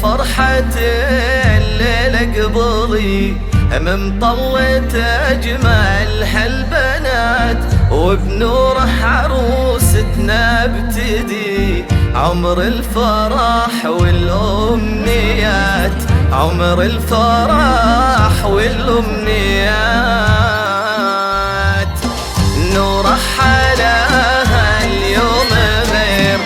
فرحة الليلة قبلي ممطوت أجمل هالبنات، وبنوره عروستنا ابتدي عمر الفرح والأمنيات، عمر الفرح والأمنيات. نوره حلاها اليوم غير،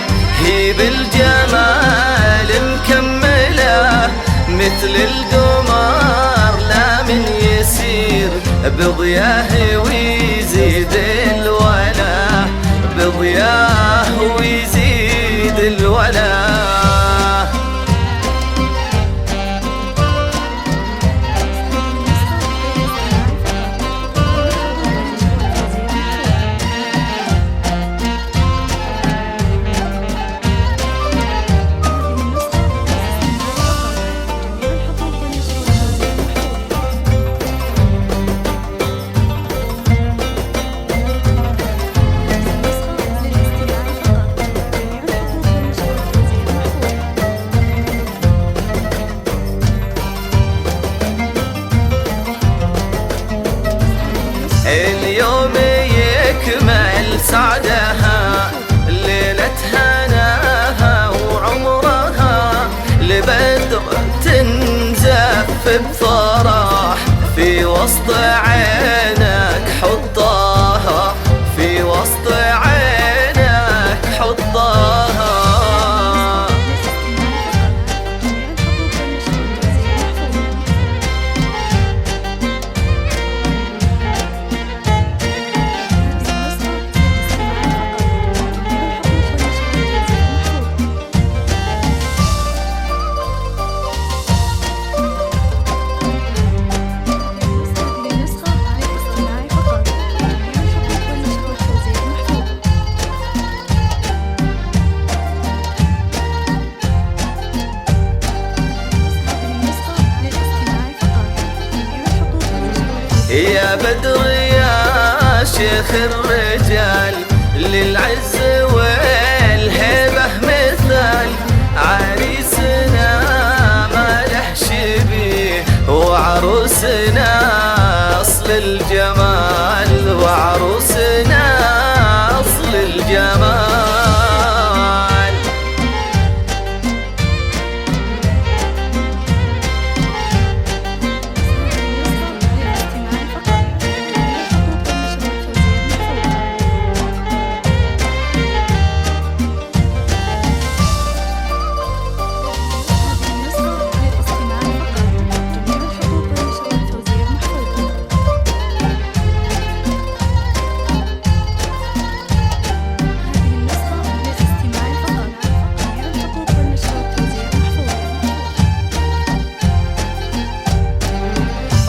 هي بالجمال مكملة مثل القمر، لا من يسير بضياه ويزيد الولا، بضياه ويزيد الولا. اليوم يكمل سعدها، ليلة هناها وعمرها، لبدر تنزف بفرح في وسط عينك حطها، في وسط عينك حطها. يا بدر يا شيخ الرجال، للعز والهيبة مثال، عريسنا ما له شبيه، وعروسنا أصل الجمال، وعروسنا أصل الجمال.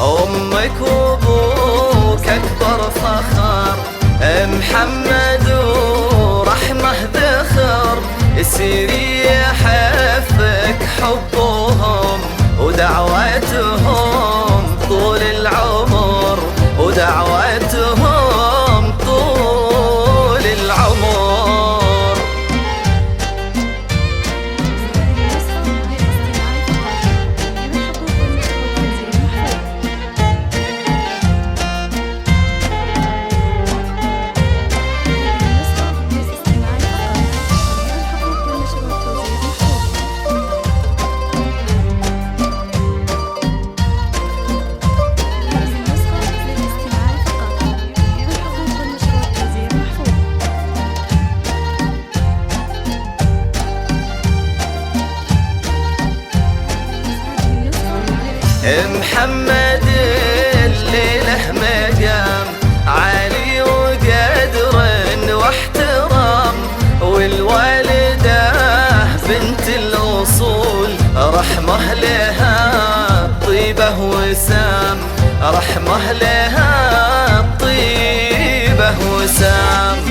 أمك وأبوك أكبر فخر، محمد ورحمة ذخر، سيري يحفك حبهم ودعواتهم طول العمر، ودعواتهم طول العمر. محمد الليلة مقام عالي وقدر واحترام، والوالدة بنت الأصول رحمة لها طيبة وسام، رحمة لها طيبة وسام.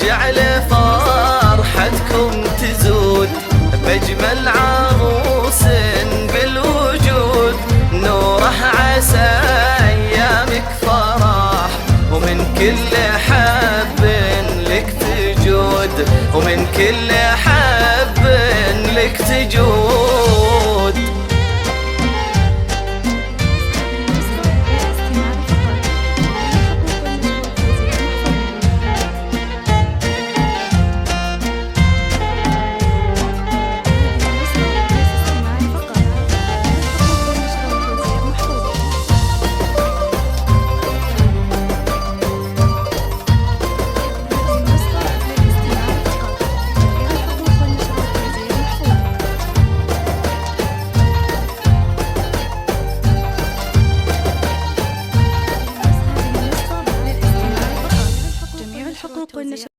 جعل فرحتكم تزود بأجمل عروس بالوجود. نوره عسى أيامك فرح ومن كل حب لك تجود، ومن كل حب لك تجود.